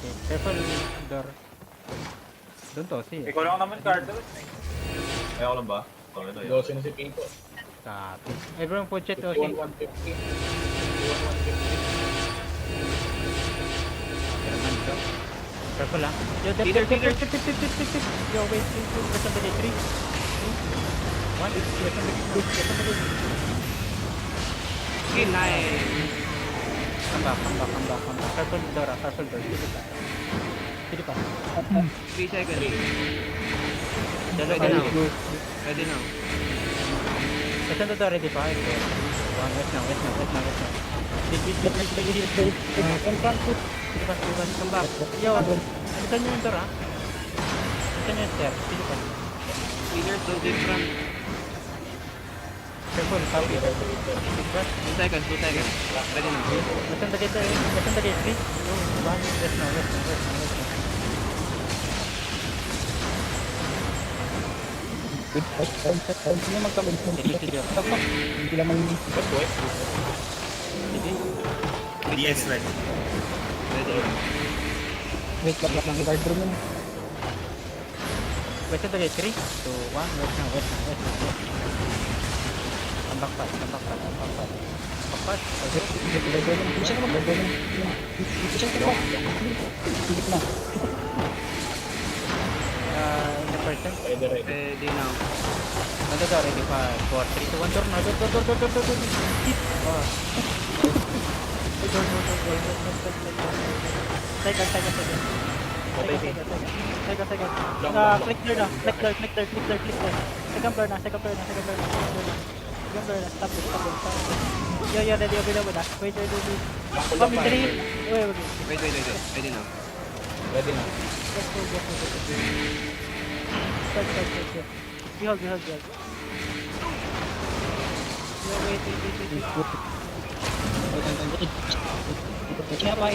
Okay. Careful, door. Doon to, see. Ikaw lang naman card doon. Ay, ako lang ba? Ito, ito, yun. 12 na si Pinto. Copy. Everyone put it, 51, okay. 150. 51, 150. Careful lang. Yo, dep, Leader, dep, leader. dep. Yo, wait, press on the gate. 3, 2, 1. Press on the gate. Press on the gate. Okay, nice. Come back. Careful door, careful door. Sige pa. 3 seconds. Ready now. Ready now. Press on the door, ready pa. 1, west now. Hit. Sige pa, come back. Yo, alisan nyo yung door, ha? Alisan nyo yung stair. Sige pa. Leader, so deep front. Careful, copy. Press. 2 seconds. Ready now. Press on the gate, 3, 2, 1. West now. Hindi magkabit mo. Sige. Hindi lang mag-iisip. Sige. DS ready. Ready now. Wait, laplat ng guard room yun. West on the gate, 3, 2, 1. West now. Come back fast. Bisa ka mag-guard room. Bisa ka ba? Silip na. In the person. Ready, ready. Ready now. Nandito door, ready 5, 4, 3, 2, 1. Door na. Door. Hit. Door. Second. Click door na. Second floor na. Stop it. Yo, ready, available na. Wait. Come in 3. Wait. Wait. Ready now. Ready na. Just go. Start. Behold. Yo, wait. Kaya ba?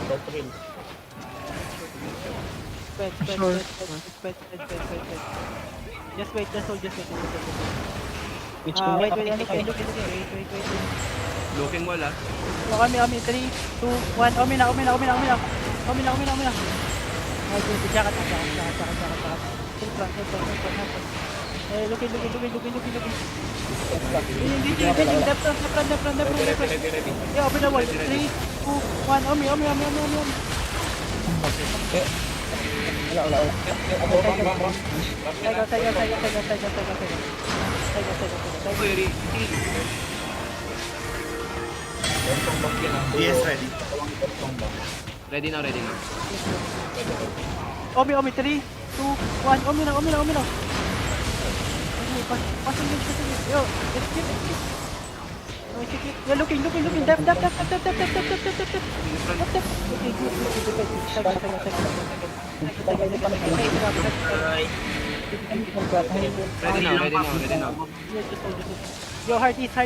Short rail. Sped. Just wait. Which Ah, wait. one? Wait. Looking wall ah. Omi. 3, 2, 1. Omi na. Jacket. Still front. Looking. Engaging. Left front. Ready. Yeah, open the wall. 3, 2, 1. Omi. Wala. Tiger. Uy, DS ready. ready now. Omi, 3, 2, 1. Omi na. Passing game. Yo, let's get. You're looking. Dap. Okay, Ready now. Yo, hard east.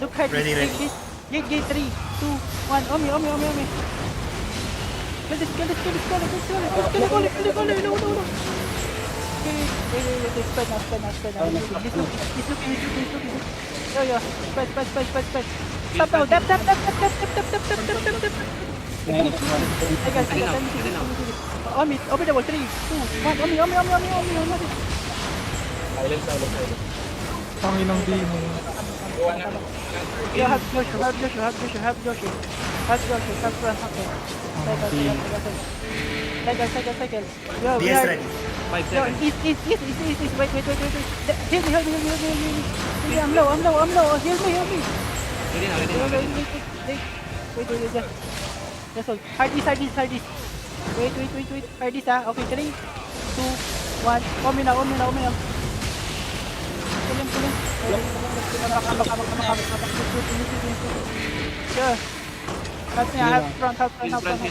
Look hard Ready. Gate 3, 2, 1. Omi. Let's go. No. Okay, wait. Spread now. He's looking. Yo. Spread. Stop now. Dap. Ready now. Omi, open the wall. 3, 2, 1. Omi. Silence. Tanginang di mo. Yo, have Joshua. Have front. Cycle. Yo, we DS are. ready. 5 Yo, seconds. east. Wait. Heal me. I'm low. Heal me. Ready now. Wait. Just hold. Hard east. Wait. Hard east, ah. Okay, 3, 2, 1. Omi na. Kulim. Sure. Help me, I have front. In front.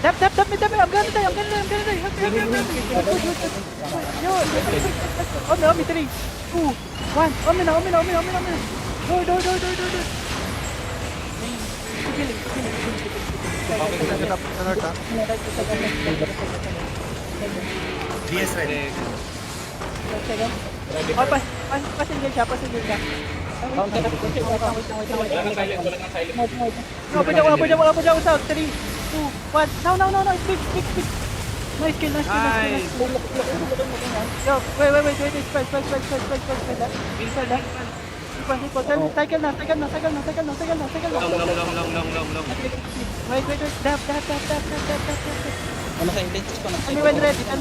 Dap. I'm gonna die. Help me. Yo. Omi, 3, 2, 1. Omi na. Door. Killing. DS ready. Second. Ready Oh, first. pasingil siya. Counter. Wait lang. Walang silent, walang silent. Open down, out. 3, 2, 1. No. Speak. Nice kill. Nice. Yo, wait. Spell. Cycle na. Long. Wait. Dab. Ano sa index ko na? Tell me when ready. 5.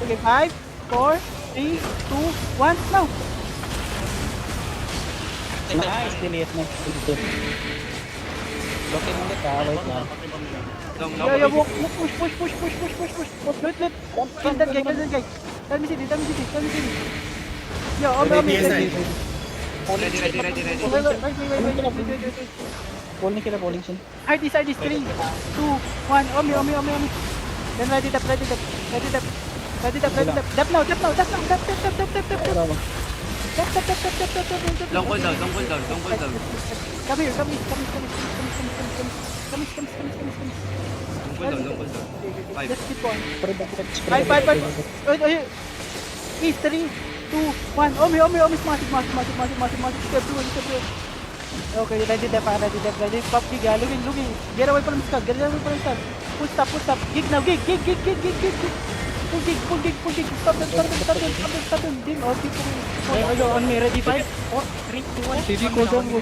Okay, 5, 4, 3, 2, 1, now. Nice, delete na. Okay mo ulit wait lang. Long. Yo, push. Let. Kill that guy. Tell me city. Yo, Ready, Omi. Ready. Wait. Bowling sila, bowling sila. Hard this. 3, 2, 1. Omi. Then ready tap. Tap now. Long cooldown. Come here. Long cooldown. 5. Just keep on. Spread. 5. East 3, 2, 1. Omi. Massive. Step through. Okay, ready dep. Pop gig. Looking. Get away from Scott. Push stop. Gig now. Gig. Pull gig. Stop them. Dim. Oh, keep going. Yo, on me. Ready 5, 4, 3, 2, 1. TV cool down. No,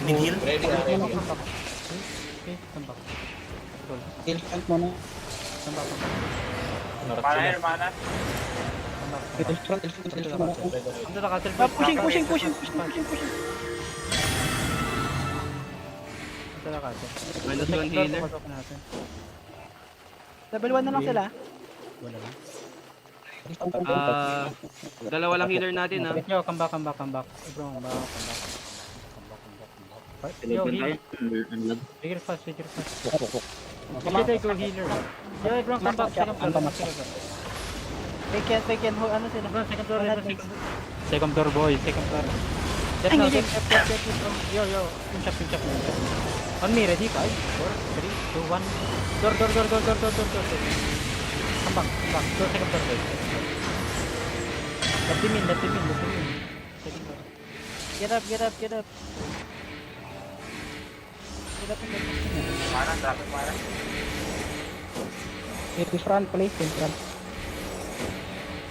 Need heal? Ready na. Kill front mo na. Mana. Kill front mo na. Pushing. minus 1 healer. Level 1 na lang sila. Dalawa lang healer natin ha. Yo, come back. Bro, come back. Yo, heal. Trigger fast. Should I go healer? Yo, everyone come back. Second floor. They can hold, ano sila? Second floor, boy. Second floor. Just now, Yo. Pinch up. On me, ready? 5, 4, 3, 2, 1. Door. Come back. Door, second floor, boy. Let him in. Second floor. Get up. Get up. Mana. Kill front, please. Kill front.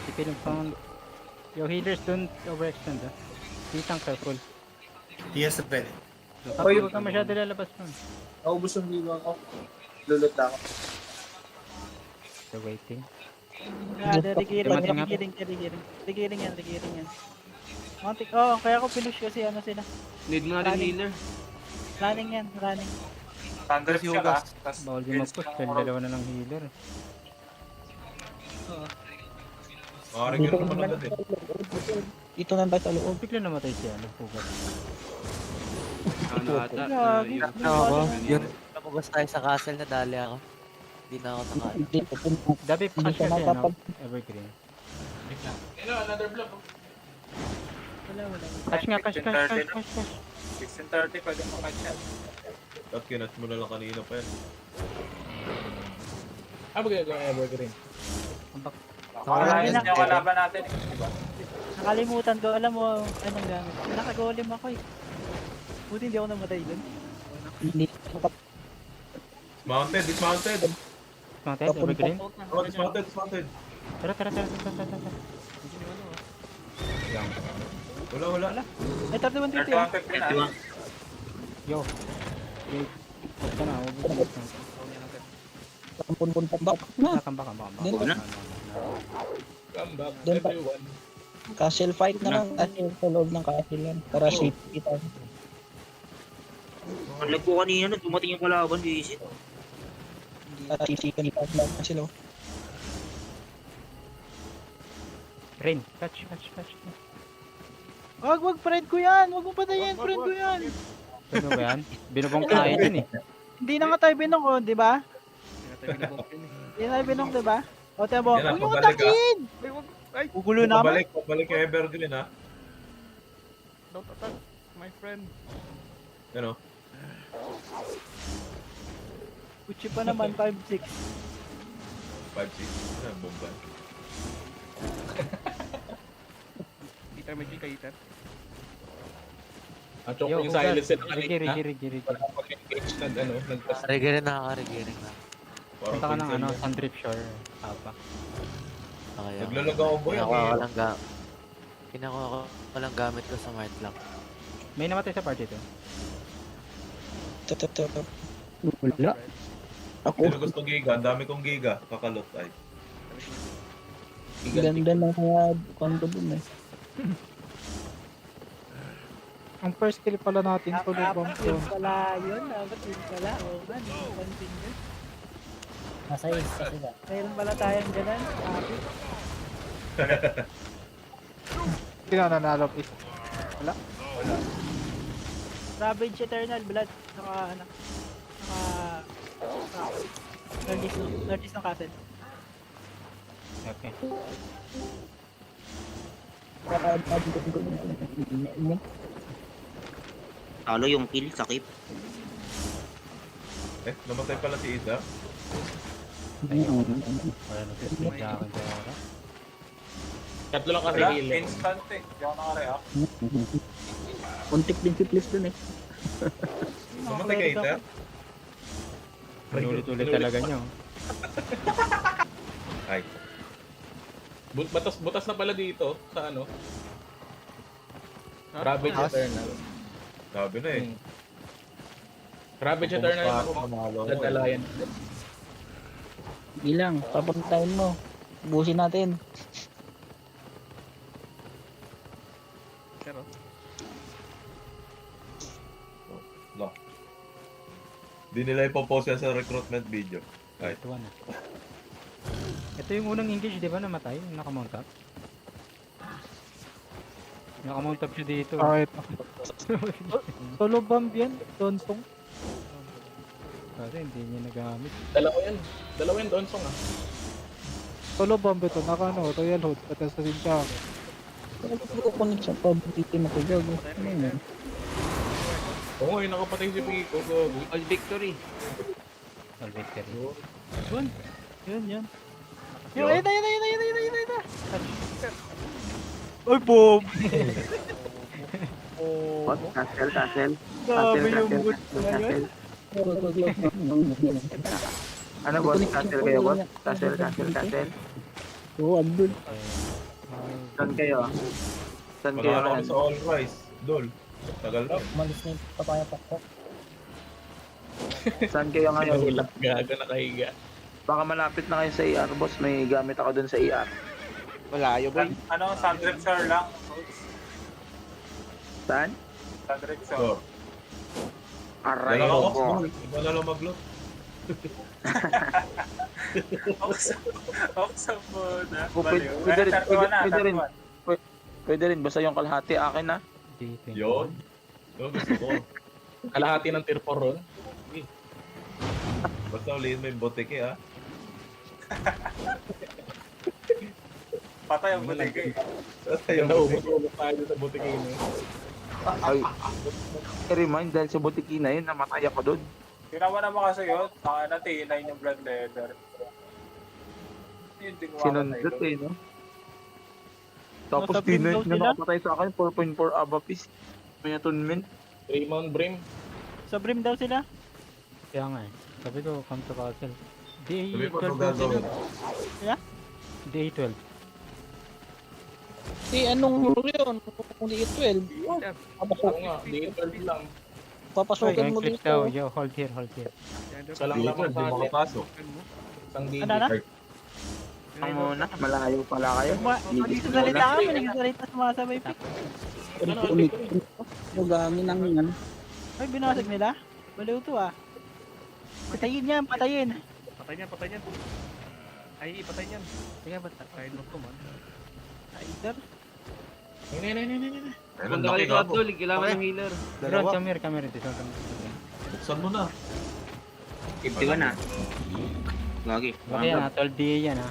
Keep it found. Your healers don't overextend. Be careful. Yes, ready. Huwag ka masyado lalabas nun. Naubos yung liwa ko. Lulot na ako. They're waiting. Rigiring yan. Montik. Oh, kaya ako pinush kasi ano sila. Need mo na rin healer. Running. Thunder siya ka. Bawal din mag-push dahil dalawa na lang healer. Makaring yun naman agad eh. Dito na ba sa loob? Bigla namatay siya. Nagpugat. Ano ata? Yun, namugas tayo sa castle na dali ako. Hindi na ako nakaano. Dabi pa Hindi siya siya siya, no? nakapag- Evergreen. Another block. Wala. Cash. 16:30 pwede mo catch yan. At kinat mo na lang kanina pa yan. Magagawa evergreen. Ambak. Nakalayas niya ang kalaban natin. Diba? Nakalimutan ko. Alam mo, anong gamit. Nakagolem ako eh. Buti hindi ako namatay dun. Hindi. Dismounted. Mounted, Evergreen. Oh, dismounted. Tara. Wala. Ay, 31-30 ah. 31:50 na. Yo. Huwag ka na. Pun back na. Kambak. Then, Come back, Then, everyone. castle fight na lang. Sa loob ng castle yan. Para safe kita. Alam ko kanina, dumating yung kalaban, visit. Para sisikan kita lang sila. Rain. Catch. Wag, friend ko yan. Wag mo patayin, friend ko yan. Ano ba yan? Binubong tayo dun eh. Hindi na nga tayo binong, oh, di ba? Hindi na tayo binong, di ba? O, tayo mo. Yan na, Huwag nyo pabalik, atakin! Gugulo naman. Pabalik kay Evergreen ha. Don't attack, my friend. Ano? Uchi pa naman, 5-6. 5-6. Ah, bomba. Peter, may Peter. Ang choke Yo, yung hugas. silence nila Rigi, kanina. Rigi. Wala pag-engage nagpas. Regerin nakaka-regerin na. Parang Punta ka ng cancel ano, na. Sandrip Shore. Tapa. Okay, Naglalag ako boy. Ang hirap. Kinukuha ko lang gamit ko sa Mart lang. May namatay sa party to. Tap. Wala. Ako. Sino gusto giga? Ang dami kong giga. Kakalot ay. Ganda na kaya konto dun eh. Ang first kill pala natin, tuloy bomb Yun pala yun, dapat yun pala. O man, continue. Nasa isa sila. Mayroon pala tayong ganun. Happy. Pinananalo is. Ravage Eternal Blood. Naka, ano, northeast ng castle. Okay. Talo yung kill, sakip. Namatay pala si Isa. Wala na fist sa akin sa oras. Tatlo lang kasi Wala, heal. eh. instant eh. Hindi ako nakareact. Untik din si please dun eh. Namatay kay Isa. Ulit-ulit talaga nyo. Ay. Butas na pala dito sa ano. Ravage Eternal. Sabi na eh. Ravage Eternal na ako. Dadalayan. Bilang, papuntahin mo. Busin natin. No. Di nila ipopost yan sa recruitment video. Ay. Ito na. Ito yung unang engage, di ba, namatay? Yung nakamount up? Nakamount up siya dito. Alright. Solo bomb yan, Donsong. Kasi hindi niya nagamit. Dalawa yan Donsong ah. Solo bomb ito, naka ano, Royal Hood, patasasin siya ako. Ano ko kukunik sa paborito mo ko dyan? Ano yun? Oo, yung nakapatay si Pico. Gogo. All victory. All victory. Yun. Yun. Ayun na. Uy, boom! Castle. Grabe yung mood na yun. Ano boss? Castle kayo boss? Castle. Oo, andun. Saan kayo? Saan kayo Wala na kami ngayon? sa All Rise. Dol. Tagal na. Malis na yung papaya pakpak. Saan kayo ngayon? Gago nakahiga. Baka malapit na kayo sa ER boss. May gamit ako dun sa ER. Malayo boy. Ano, Sandrip Sir lang. Saan? Sandrip Sir. So, Aray dala ko. ko. Iba na lang mag-loot. Oksa muna. Oh, Pwede rin. Basta yung kalahati akin na. Yun. Yun, gusto ko. Kalahati ng tier 4 ron. Basta ulihin mo yung botike ah. Patay ang butigay. Basta yung Ganda botike. ubos tayo sa butikin eh. Ay. I-remind dahil sa butiki na yun, namatay ako doon. Ginawa naman kasi yun. Natinay yung blood leather. Yun din Sinundot eh, no? Tapos Nasa Brim tinay daw na sila? nakapatay sa akin, 4.4 abapis. May attunement. Raymond Brim. Sa brim daw sila. Kaya nga eh. Sabi ko, come to castle. Sabi ko, DA12 ano daw sila. gagawin? DA12. Anong rule yun? Kung di 12. Oo nga, di 12 lang. Papasukin mo Click dito. daw. Yo, hold here. Isa lang Dito, naman hindi sa atin. makapasok. Isang digit. Ano na? Ang muna, malayo pala kayo. Nagsasalita kami, nagsasalita sumasabay pa. Lugangin ang yan. Ay, binasag nila. Baliw to ah. Patayin yan, patayin. Patay niyan. Ay, patay niyan. Sige, ba't kahit mo ko man. Either. Ayun, Punta laki kayo ka sa po. Abdul, kailangan ng healer. Ron, come here. Buksan mo na. 50 na. Lagi. Okay yan ha, 12 DA yan ha.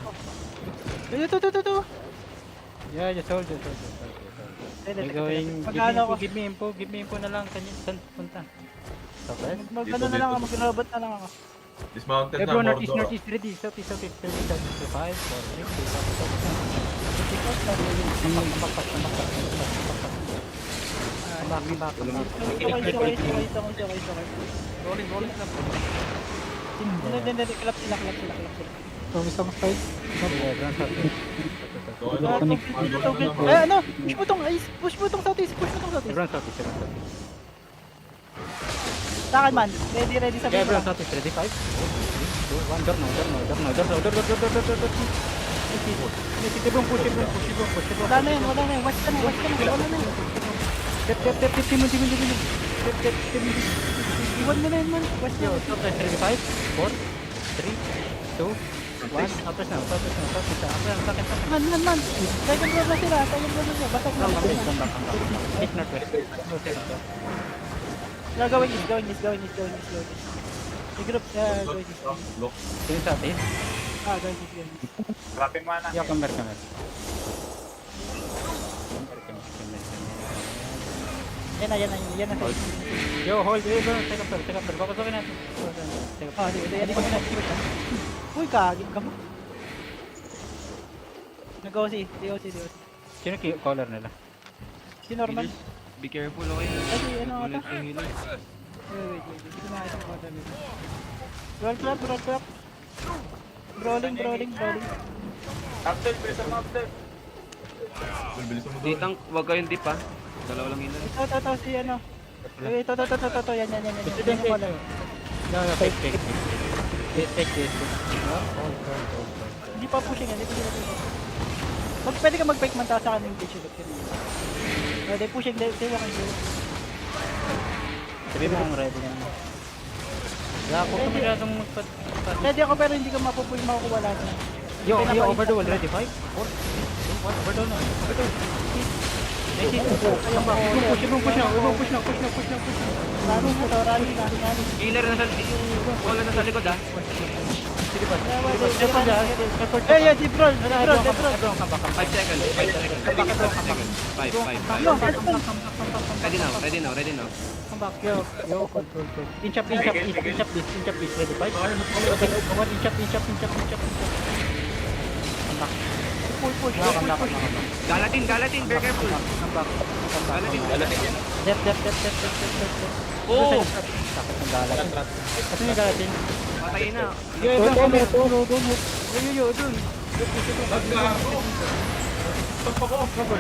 Ito. Yeah, just hold. May going, Magkano ko? give me info na lang. Saan punta? Sa west? Mag-ano na lang ako, mag-robot na lang ako. Dismounted na, Everyone northeast, Mordor. northeast, ready. Southeast, southeast, 30, 5, 4, 3, Rolling, rolling na. Hindi, clap sila. Promise ako fight. Ano? Push mo tong southeast. Everyone southeast, everyone southeast. Takan man. Ready sa Yeah, everyone baba. southeast, ready, 5, 4, 3, 2, 1, door now. Push. Wala na yan. Watch ka na. Wala na yan. Iwan mo na yan, man. Watch na. Yo, southeast, ready, 5, 4, 3, 2, 1, southeast na. Sakit. Man. Second floor na sila. Basag na. Hit northwest. No, going east. The group, going east. Lock. Yung southeast. Going east. Grabe mana. Yo, come back. Yan na. Yo, hold. Take up door. Papasokin natin. Take up. Di ko na. Uy, kagin ka mo. Nag-OC. DOC. Sino caller nila? Si Norman. Be careful, okay? Kasi ano ata? Bullet yung healer. Wait. Hindi ko makita kung ano nila. Roll clap. Rolling. Update, bilisan mo update. Bilis mo Di doon. tank, wag kayong dip ha. Dalawa lang healer. Ito, si ano. Ito, yan. Presidente. No, fake. Take this. Hindi pa pushing yan, pwede ka mag-fake man sa akin yung pitch ulit. They pushing, they walking through. Sabi mo ang ready na. Wala ako Ready. masyadong magpat. Ready ako pero hindi ka makukuha lahat na. Yo, over the wall, ready, 5, 4, 3, 2, 1, over the wall na. Push na. Rally. Healer na sa, yung wall na sa likod ha. Sige pa. Yeah, deep roll. 5 seconds. 5. Ready now. Come back, yo, control. Inch up, this, ready, 5. Inch up. Come back. Push. Come back. Galatin, be careful. Come back. Galatin yan. Dep. Oh! Sakit ng galat. Kasi yung galatin. Patayin na. Dun.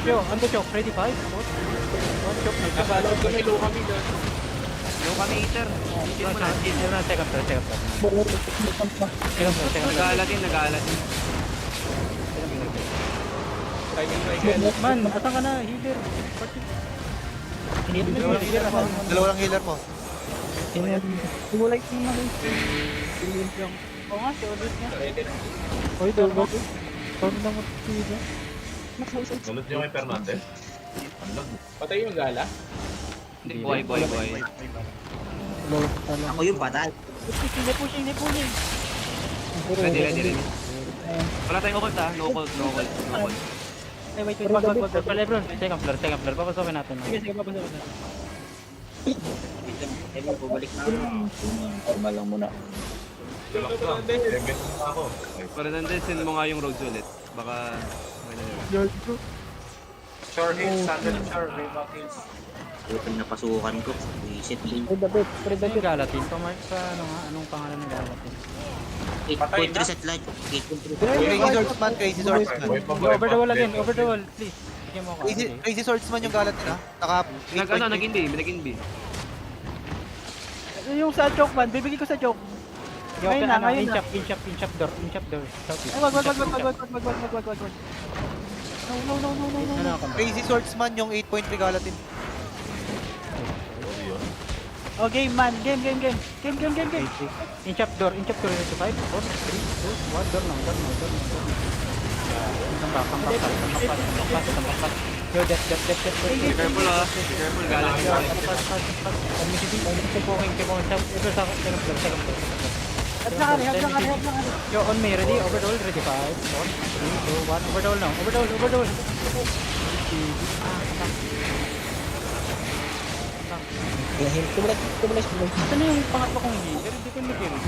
Yo, ando choke, ready, 5, 4, 1, choke, Nakakalog ko may low kami doon. Low kami heater. Chill mo na. Second floor. Nagalatin. Timing. Man, asan ka na, healer? Dalawa lang healer mo. Oo nga, si Odus nga. Ready na. Nulot niyo kay Fernandez. Unlock. Patay yung gala. Hindi, buhay. Ako yung patay. Pushing. Ready. Wala tayong occult ha. No occult. Ay, wait. Wag. Lebron, second floor. Papasokin natin. Sige, papasok na. Normal lang muna. Relax lang. Get na ako. Ay, Para nandiyan, mo nga yung roads ulit. Baka... Shore hits, standard shore, remote hits. Putang napasukan ko. Visit yun. Ano yung galatin? Pamark sa anong pangalan ng galatin? 8.3 set light. 8.3. Crazy Swordsman. buhay pa, Yo, buhay over the pa. wall again, over the wall, please. Bigyan mo ako. Crazy Swordsman yung galat nila. Nag-in B. Yung sa joke man, bibigay ko sa joke. Yo, Ngayon na. inch up door. Southeast. Ay, wag. No. Crazy Swordsman yung 8.3 galatin. Oh, game man. Game. Inch up door, ready to 5, 4, 3, 2, 1, door now. Come back. Yo, dep. Be careful ha. Be careful, galatin. Keep walking. Ito sa second floor. Hab na kari. Yo, on me, ready, over the wall, ready, 5, 4, 3, 2, 1, over the wall now, over the wall. Tumulay. Saan na yung pangatlo kong healer? Hindi ko nag-healer na.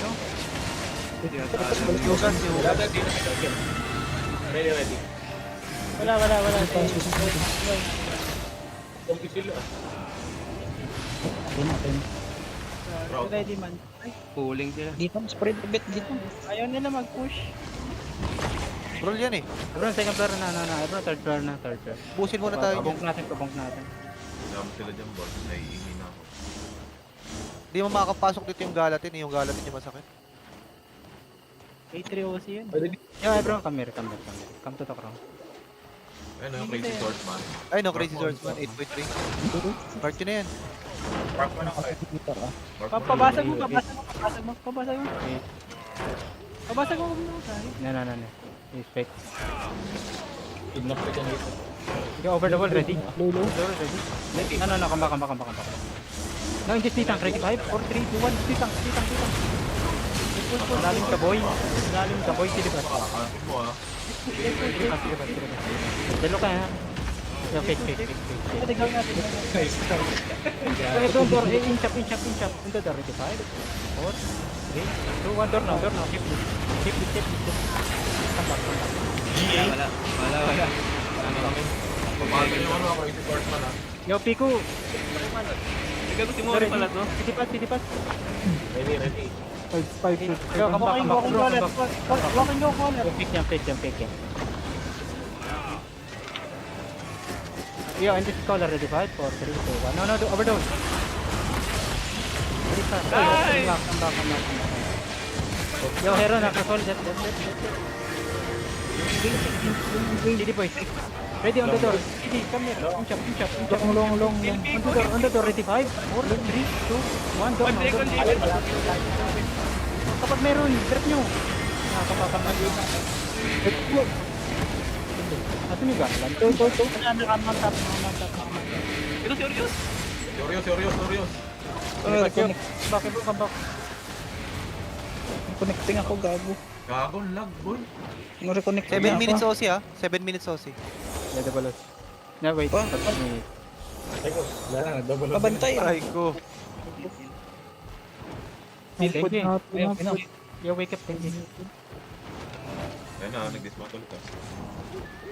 No? Yugan, si Yugan. Ready. Wala. Zombie sila. Ready man. Ay, Pooling sila. Dito, spread a bit dito. ayaw nila mag-push. Bro, yan eh. Ebron, second floor na. Ebron, third floor na. Busin muna tayo. Pabong natin. Sinama sila dyan, boss. Naiingin na ako. Hindi mo makakapasok dito yung galatin eh. Yung galatin yung masakit. A3OC yun. Yo, Ebron, come here. Come to the crown. Ayun, yung crazy swordsman. Ay no, Crazy Swordsman, 8.3. Mark yun na yan. Mark mo na kayo. Pabasag mo. Pabasag mo muna. No. He's fake. Kidnap ka dyan dito. Go over the wall, ready? Over the wall, ready? No, come back. No, hindi titang, ready? 5, 4, 3, 2, 1, titang. Lalim ka, boy, silibas. Kakasin mo ah. Dalo ka, ha? Yo, fake. Pwede gawin natin. Don't door, inch up. Into door, ready? 5, 4, 3, 2, 1, door now. Keep it. Come back. Wala. Pumagal yung ano, crazy swordsman ah. Yo, Pico. Ikaw si Mori pala to. Sitipas. Ready. 5. Yo, come back. Walking go corner. Fake yan. Yo, and this color ready, 5, 4, 3, 2, 1. No, overdose. Ready, fast. Come back. Yo, hero, nakasol. That's CD boys. Ready on the door. CD, come here. Inch up. Long. On the door, ready, 5, 4, 3, 2, 1, door. Kapag meron, drop nyo. Nakakapakapag. Asan yung galan? Nakamantap. Ito serious? Serious. Bakit bro, come back. Connecting ako, gago. Gago, lag, boy. Reconnect 7 minutes OC ah. 7 minutes OC. Yeah, the balos. No, wait. Pabantay ah. Ay ko. Thank you. Yo, wake up. Thank you. Ayun na, nag-dismantle ka.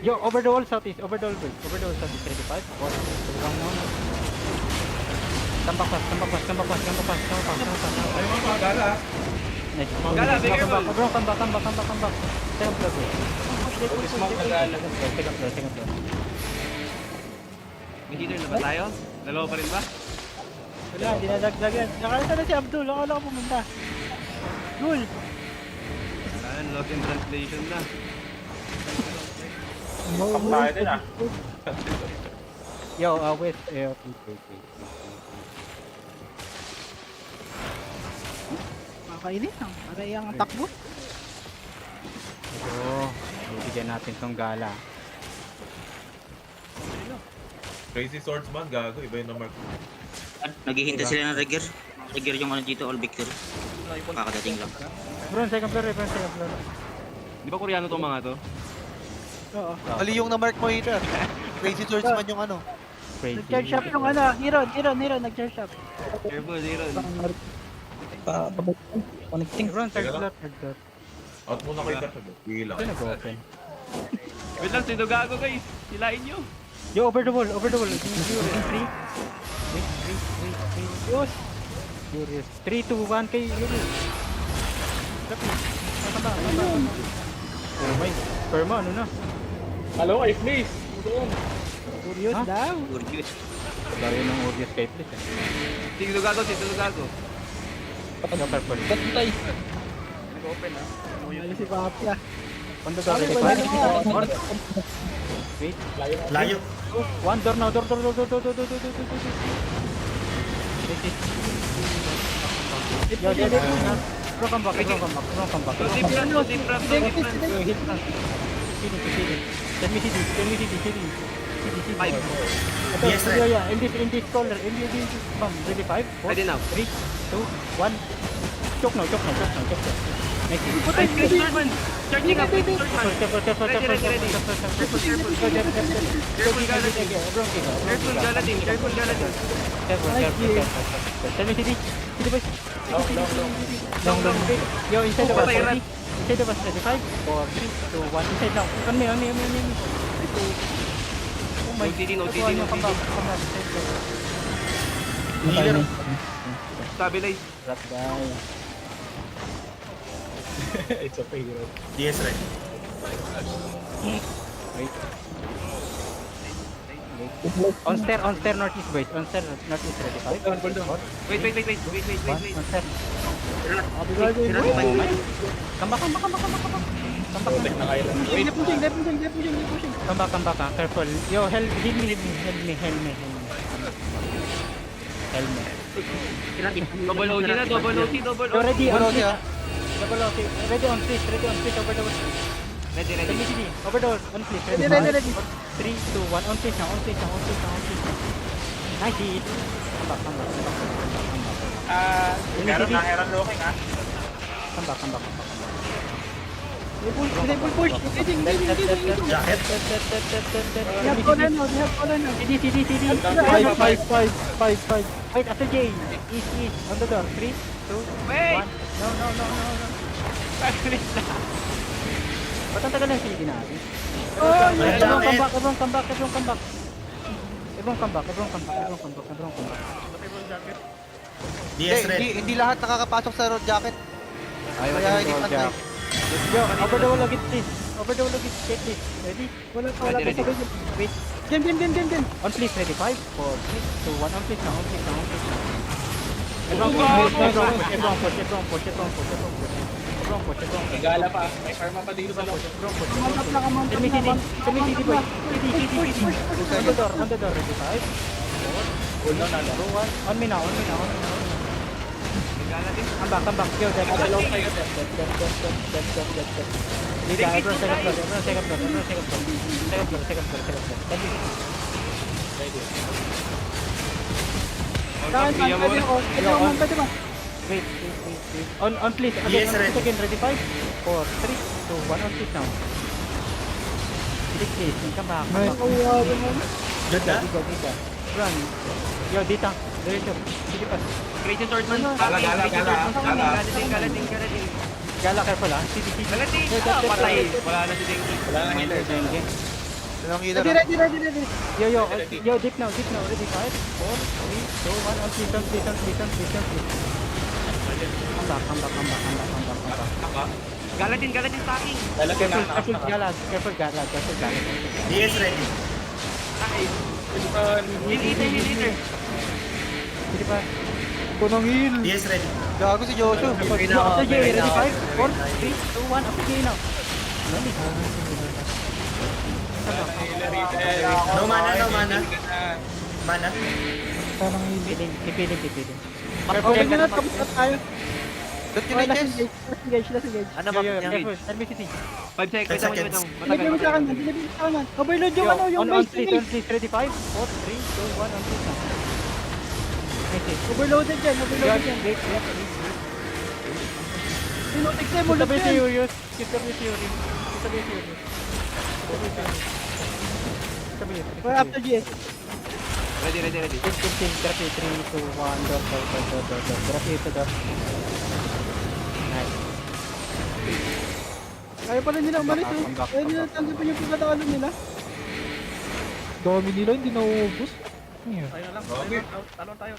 Yo, over the wall southeast. Over the wall southeast. Ready, 5, 4, 3, 2, 1, now. Come back fast. Ayun mga gala. Nice. Gala, be careful. Bro, come back. Second floor, bro. Second floor. May healer na ba tayo? Dalawa pa rin ba? Wala, dinadagdagan. Nakalita na si Abdul. Akala ko pumunta. Dul. Saan? Lost in translation na. Tayo din ah. Yo, wait. Wait. Makakainis lang. Aray ang takbo. Ito, bibigyan natin tong gala. Crazy swordsman, gago. Iba yung na-mark. Naghihintay sila ng Rigger. Rigger yung ano dito, all victory. Kakadating lang. Bro, second floor. Di ba Koreano tong mga to? Oo. Mali yung na-mark mo ito. Crazy Swordsman yung ano. Crazy. Nag-charge shop yung ano, Hiron, nag-charge shop. Careful, Ziron. Connecting. Bro, third floor. Out muna kayo ka. Bilang. Ito nag-open. Wait lang, sino gago guys? Silain nyo. Yo, over the wall. In 3. Wait. Furious. 3, 2, 1 kay Yuri. Nakaba. Oh my. Perma, ano na? Hello, please. Furious daw. Gorgeous. Dahil ng Furious kay please. Sino gago? Yo, purple. Patay. Nag-open ah. Ano si Papi ah. On the door. Wait. Layo. One door now. Door. Yo, bro, come back. Deep run. Yo, hit na. Let me see this. Five. Yes, yeah. In this corner. Ready, 5, 4, Ready now. 3, 2, 1. Chok now. Nice. Ay, Crazy Swordman! Charging up, Crazy Swordman! Careful, careful, Ready, careful, ready, ready. careful, careful, Careful, careful. Go, Jeff, Jeff, Jeff. Careful, Galadin. Everyone kill, everyone Careful, kill. Galadin. Careful, Galadin. Careful, careful, careful. Tell me, CD. CD, boys. Long, long. Yo, inside of us, Patay, 40. Inside of us, 35. 4, 3, 2, 1. Inside now. On me. Oh my. No TD, no TD, Come no on, come TD. back, come back. Healer. Stabilize. Drop down. It's a failure. DS right. On stair, northeast, boys. On stair, northeast, 35. Wait. On stair. Come back. Protect na kayo lang. Wait. Come back, careful. Yo, heal me. Double OT na, double OT. Yo, ready, on Wala street. siya. Double OT. Ready on street, over the wall. Ready. CD, over the wall, on street. Ready. 3, 2, 1, on street now. Nice hit. Come back. Meron na Heron looking ha. Come back. Jacket. CD. 5. Wait, after J. East. On the door. 3, 2, 1. Wait! No. Ba't ang tagal ng CD natin? Everyone come back. DS ready. Hindi lahat nakakapasok sa road jacket. Kaya hindi pantay. Yo, over the wall agad please. Check this. Ready? Wala pa Ready. sabay. Wait. Game. On please, ready? 5, 4, 3, 2, 1. On please now. Everyone push. May gala pa. May karma pa dito sa loob. Semi CD boy. CD. On the door, ready? 5, 4, Hold on na. 2, 1. On me now. Come back. Yo, that's Nasa loob kayo. Liga, everyone second floor. Wait. On please. Yes, On ready. again, ready? 5, 4, 3, 2, 1. On please now. Please. Come back. Good na? Dita. Run. Yo, Dita. Diretso. Sige pa. Crazy Swordman. Gala. Galadin. Gala, careful ah. CD. Galadin. Patay. Wala na si Denki. Wala nang healer. Dalawang healer. Ready. Yo, deep now. Ready? 5, 4, 3, 2, 1. On please. Come back. Galadin stacking. Lalagyan na. Careful, Gala. DS ready. Heal. Sige pa. DS ready. Gago si Joshua. After J, ready? 5, 4, 3, 2, 1. After J now. No mana. Mana. Pipiling. Careful, tayo. Dot yun na chest. Ano ba yan? Careful. Tell me city. 5 seconds. 10 seconds. Matagal. Overload yung ano, yung On base. please. Ready? 5, 4, 3, 2, 1. On please now. Nice hit. Overloaded dyan. Wait. Sinutik na mo, Kita ba look si yan. Urius? After GS. Ready. Drop it, 3, 2, 1, door. Drop it to door. Nice. Ayaw pala nila umalis eh. Come back. Ayaw nila tanggapin yung pagkatalo nila. Dami nila, hindi nauubos. Tayo lang. Talon tayo.